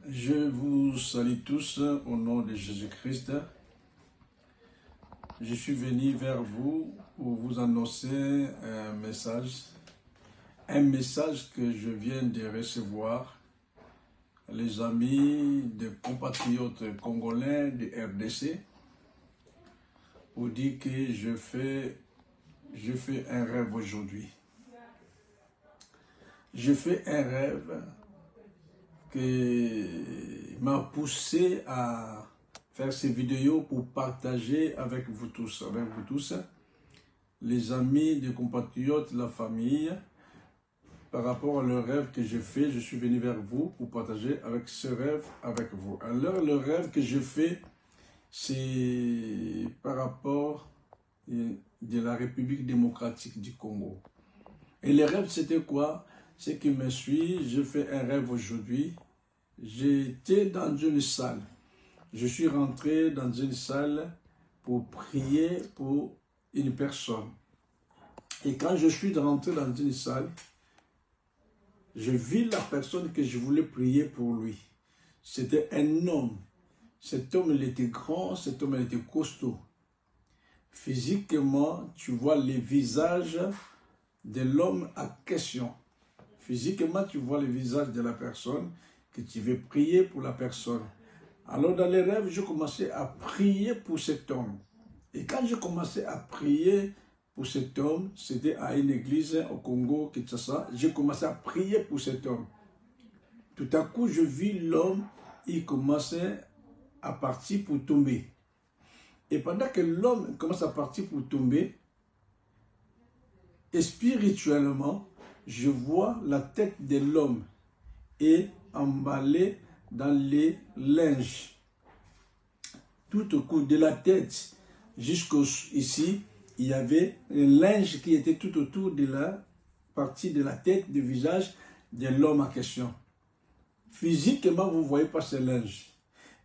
Je vous salue tous au nom de Jésus-Christ. Je suis venu vers vous pour vous annoncer un message que je viens de recevoir. Les amis, des compatriotes congolais de RDC, pour dire que je fais un rêve aujourd'hui. Je fais un rêve qui m'a poussé à faire ces vidéos pour partager avec vous tous, les amis, les compatriotes, la famille, par rapport à le rêve que j'ai fait. Je suis venu vers vous pour partager avec ce rêve avec vous. Alors, le rêve que je fais, c'est par rapport de la République démocratique du Congo. Et le rêve, c'était quoi? Ce qui me suit, je fais un rêve aujourd'hui. J'étais dans une salle. Je suis rentré dans une salle pour prier pour une personne. Et quand je suis rentré dans une salle, je vis la personne que je voulais prier pour lui. C'était un homme. Cet homme, il était grand, cet homme, il était costaud. Physiquement, tu vois les visages de l'homme à question. Physiquement, tu vois le visage de la personne que tu veux prier pour la personne. Alors, dans les rêves, je commençais à prier pour cet homme. Et quand je commençais à prier pour cet homme, c'était à une église au Congo, Kinshasa, j'ai commencé à prier pour cet homme. Tout à coup, je vis l'homme, il commençait à partir pour tomber. Et pendant que l'homme commence à partir pour tomber, et spirituellement, je vois la tête de l'homme et emballée dans les linges. Tout au cou de la tête jusqu'ici, il y avait un linge qui était tout autour de la partie de la tête, du visage de l'homme en question. Physiquement, vous ne voyez pas ce linge.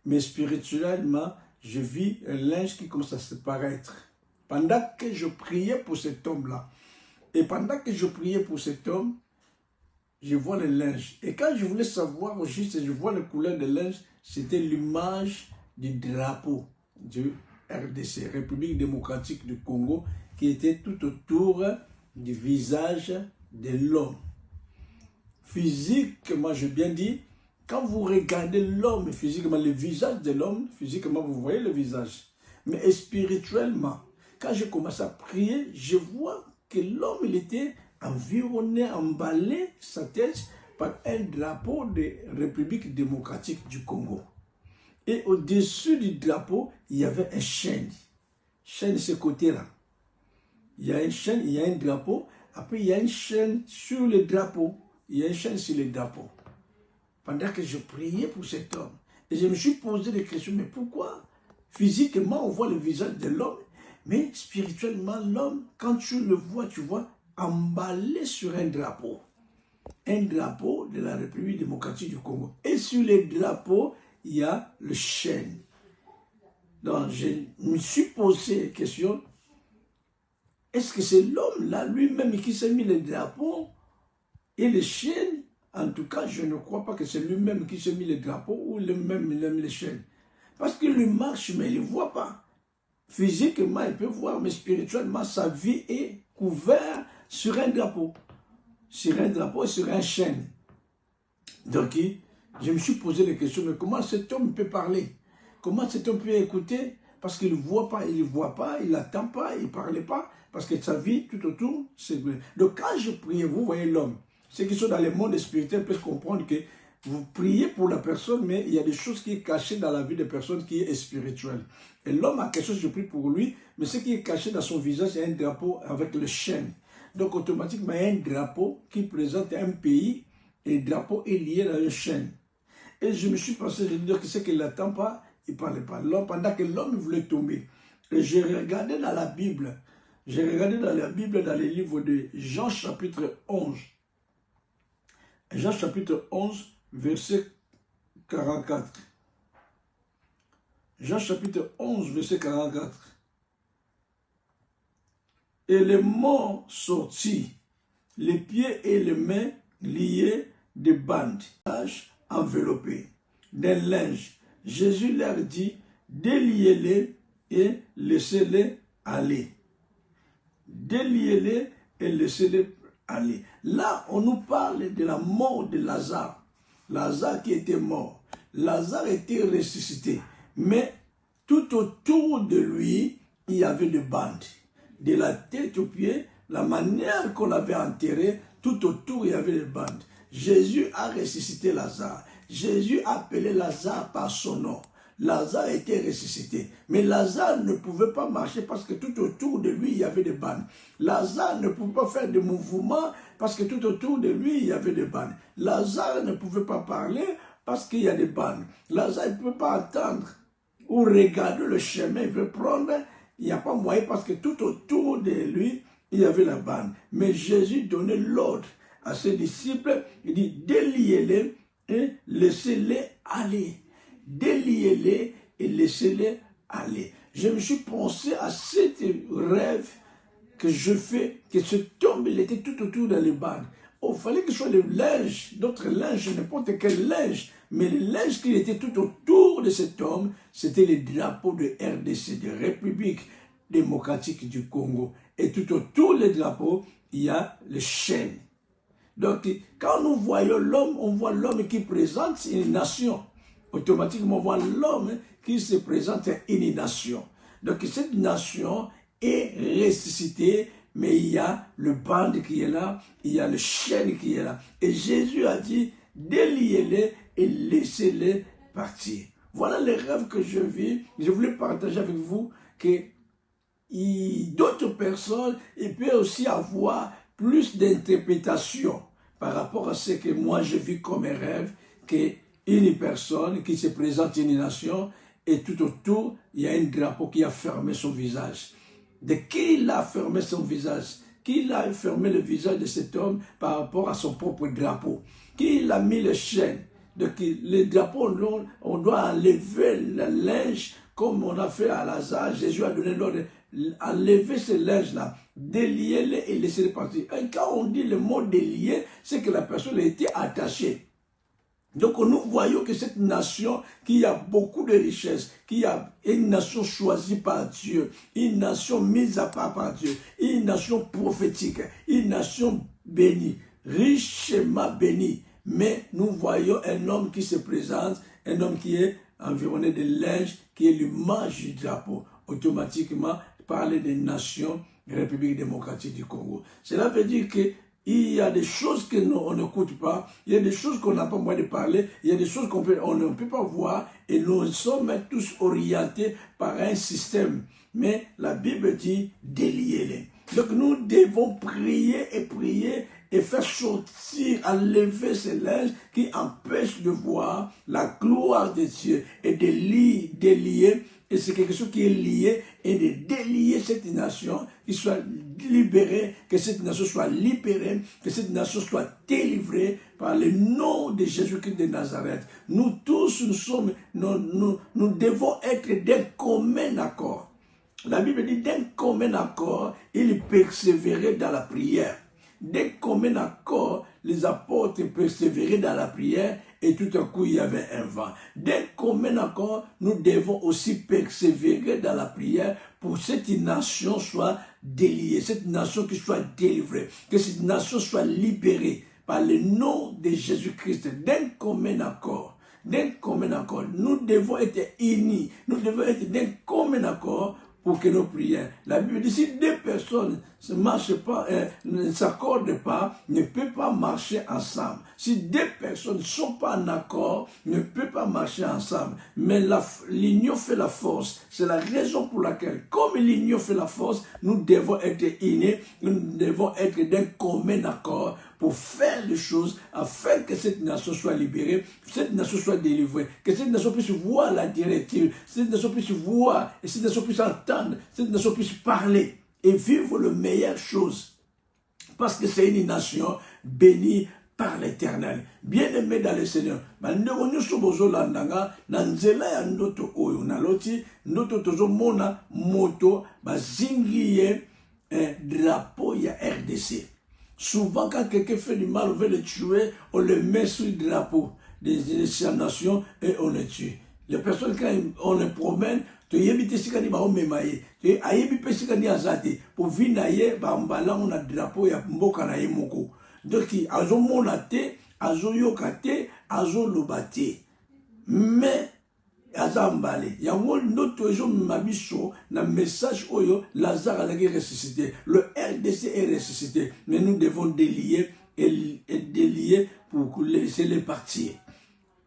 Mais spirituellement, je vis un linge qui commence à se paraître. Pendant que je priais pour cet homme-là, et pendant que je priais pour cet homme, je vois le linge. Et quand je voulais savoir juste, je vois la couleur de linge, c'était l'image du drapeau du RDC, République démocratique du Congo, qui était tout autour du visage de l'homme. Physiquement, je bien dit, quand vous regardez l'homme physiquement, le visage de l'homme, physiquement, vous voyez le visage. Mais spirituellement, quand je commence à prier, je vois que l'homme, il était environné, emballé, sa tête, par un drapeau de République démocratique du Congo. Et au-dessus du drapeau, il y avait un chêne. Chêne, ce côté-là. Il y a un chêne, il y a un drapeau. Après, il y a une chaîne sur le drapeau. Il y a une chaîne sur le drapeau. Pendant que je priais pour cet homme. Et je me suis posé des questions, mais pourquoi? Physiquement, on voit le visage de l'homme. Mais spirituellement, l'homme, quand tu le vois, tu vois emballé sur un drapeau. Un drapeau de la République démocratique du Congo. Et sur le drapeau, il y a le chêne. Donc, je me suis posé la question, est-ce que c'est l'homme là, lui-même, qui s'est mis le drapeau et le chêne? En tout cas, je ne crois pas que c'est lui-même qui s'est mis le drapeau ou lui-même il a mis le chêne. Parce qu'il lui marche, mais il ne voit pas. Physiquement, il peut voir, mais spirituellement, sa vie est couverte sur un drapeau. Sur un drapeau et sur un chêne. Donc, je me suis posé la question, mais comment cet homme peut parler? Comment cet homme peut écouter? Parce qu'il ne voit pas, il n'attend pas, il ne parle pas, parce que sa vie tout autour, c'est... Donc, quand je prie, vous voyez l'homme. Ceux qui sont dans le monde spirituel peuvent comprendre que vous priez pour la personne, mais il y a des choses qui sont cachées dans la vie de la personne qui est spirituelle. Et l'homme a quelque chose, je prie pour lui, mais ce qui est caché dans son visage, c'est un drapeau avec le chêne. Donc, automatiquement, il y a un drapeau qui présente un pays, et le drapeau est lié à un chêne. Et je me suis pensé, je dire que c'est qu'il n'attend pas, il ne parlait pas. Pendant que l'homme voulait tomber. Et j'ai regardé dans la Bible, dans les livres de Jean chapitre 11. Jean chapitre 11, verset 44. Jean chapitre 11, verset 44. Et les morts sortis, les pieds et les mains liés de bandes, enveloppés. d'un linge. Jésus leur dit, déliez-les et laissez-les aller. Déliez-les et laissez-les aller. Là, on nous parle de la mort de Lazare. Lazare qui était mort. Lazare était ressuscité. Mais tout autour de lui, il y avait des bandes. De la tête aux pieds, la manière qu'on l'avait enterré, tout autour, il y avait des bandes. Jésus a ressuscité Lazare. Jésus a appelé Lazare par son nom. Lazare était ressuscité. Mais Lazare ne pouvait pas marcher parce que tout autour de lui, il y avait des bandes. Lazare ne pouvait pas faire de mouvement parce que tout autour de lui, il y avait des bandes. Lazare ne pouvait pas parler parce qu'il y a des bandes. Lazare ne pouvait pas attendre ou regarder le chemin, il veut prendre, il n'y a pas moyen parce que tout autour de lui, il y avait la bande. Mais Jésus donnait l'ordre à ses disciples, il dit, déliez-les et laissez-les aller. Déliez-les et laissez-les aller. Je me suis pensé à cet rêve que je fais, que cet homme, il était tout autour dans les bandes. Oh, il fallait que ce soit le linge, d'autres linges, n'importe quel linge. Mais le linge qui était tout autour de cet homme, c'était le drapeau de RDC, de République démocratique du Congo. Et tout autour des drapeaux, il y a les chaînes. Donc, quand nous voyons l'homme, on voit l'homme qui présente une nation. Automatiquement, on voit l'homme qui se présente une nation. Donc, cette nation est ressuscitée, mais il y a le bande qui est là, il y a le chêne qui est là. Et Jésus a dit, déliez-les et laissez-les partir. Voilà les rêves que je vis. Je voulais partager avec vous que d'autres personnes peuvent aussi avoir plus d'interprétation par rapport à ce que moi je vis comme un rêve, qu'une personne qui se présente une nation et tout autour, il y a un drapeau qui a fermé son visage. De qui il a fermé son visage? Qui a fermé le visage de cet homme par rapport à son propre drapeau? Qui il a mis les chaînes? Donc, les drapeaux, on doit enlever le linge comme on a fait à Lazare. Jésus a donné l'ordre enlever ce linge-là, délier-les et laisser-les partir. Et quand on dit le mot délier, c'est que la personne a été attachée. Donc nous voyons que cette nation qui a beaucoup de richesses, qui a une nation choisie par Dieu, une nation mise à part par Dieu, une nation prophétique, une nation bénie, richement bénie. Mais nous voyons un homme qui se présente, un homme qui est environné de linge, qui est l'image du drapeau. Automatiquement, parler des nations, République démocratique du Congo. Cela veut dire que il y a des choses que on n'écoute pas, il y a des choses qu'on n'a pas moyen de parler, il y a des choses qu'on ne peut pas voir, et nous sommes tous orientés par un système. Mais la Bible dit, déliez-les. Donc nous devons prier et faire sortir, enlever ces linges qui empêchent de voir la gloire de Dieu et de délier. Et c'est quelque chose qui est lié et de délier cette nation, qui soit libérée, que cette nation soit libérée, que cette nation soit délivrée par le nom de Jésus-Christ de Nazareth. Nous tous, nous devons être d'un commun accord. La Bible dit d'un commun accord, ils persévéraient dans la prière. D'un commun accord, les apôtres persévéraient dans la prière et tout à coup il y avait un vent. D'un commun accord, nous devons aussi persévérer dans la prière pour que cette nation soit déliée, cette nation qui soit délivrée, que cette nation soit libérée par le nom de Jésus-Christ. D'un commun accord. D'un commun accord. Nous devons être unis, nous devons être d'un commun accord pour que nos prières. La Bible dit, si deux personnes ne s'accordent pas, ne peuvent pas marcher ensemble. Si deux personnes ne sont pas en accord, ne peuvent pas marcher ensemble. Mais l'union fait la force. C'est la raison pour laquelle, comme l'union fait la force, nous devons être unis, nous devons être d'un commun accord pour faire les choses afin que cette nation soit libérée, que cette nation soit délivrée, que cette nation puisse voir la directive, que cette nation puisse voir, et cette nation puisse entendre, que cette nation puisse parler et vivre les meilleures choses. Parce que c'est une nation bénie par l'Éternel. Bien-aimé dans le Seigneur. Bandeko nyonso bozolandanga na nzela ya ndoto oyo naloti ndoto tozomona moto bazingi ye drapeau ya RDC. Souvent, quand quelqu'un fait du mal, on veut le tuer, on le met sur le drapeau ces nations et on les tue. Les personnes, quand on les promène, tu y habites si kani ba o memaye, tu y habites si kani azate, pour vinaye, ba mbala on a drapeau ya mboka na ye moko. Donc, azo monate, azo yokate, azo lobate. Mais, Azambale, il y a un autre jour, Mabiso, dans le message oyo, Lazare a ressuscité. Le RDC est ressuscité. Mais nous devons délier et délier pour laisser les partir.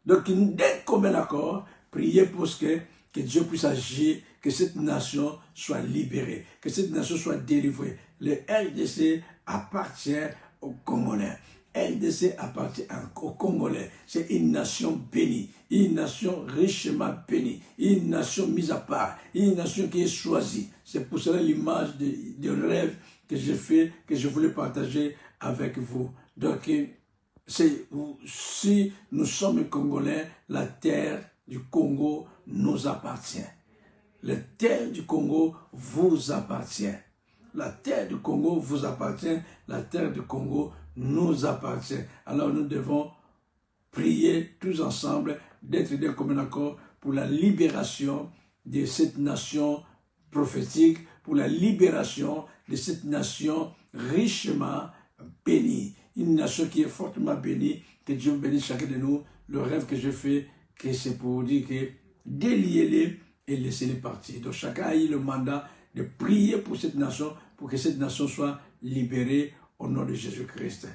Donc, dès qu'on est d'accord, priez pour que Dieu puisse agir, que cette nation soit libérée, que cette nation soit délivrée. Le RDC appartient aux Congolais. RDC appartient aux Congolais. C'est une nation bénie, une nation richement bénie, une nation mise à part, une nation qui est choisie. C'est pour cela l'image de rêve que j'ai fait, que je voulais partager avec vous. Donc, si nous sommes Congolais, la terre du Congo nous appartient. La terre du Congo vous appartient. La terre du Congo vous appartient. La terre du Congo nous appartient. Alors nous devons prier tous ensemble d'être d'un commun accord pour la libération de cette nation prophétique, pour la libération de cette nation richement bénie. Une nation qui est fortement bénie. Que Dieu bénisse chacun de nous. Le rêve que je fais, que c'est pour vous dire que déliez-les et laissez-les partir. Donc chacun a eu le mandat de prier pour cette nation, pour que cette nation soit libérée au nom de Jésus-Christ.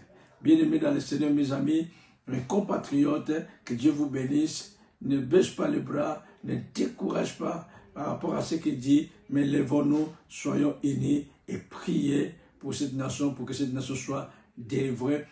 Bien-aimés dans le Seigneur, mes amis, mes compatriotes, que Dieu vous bénisse. Ne baisse pas les bras, ne décourage pas par rapport à ce qu'il dit, mais lèvons-nous, soyons unis et priez pour cette nation, pour que cette nation soit délivrée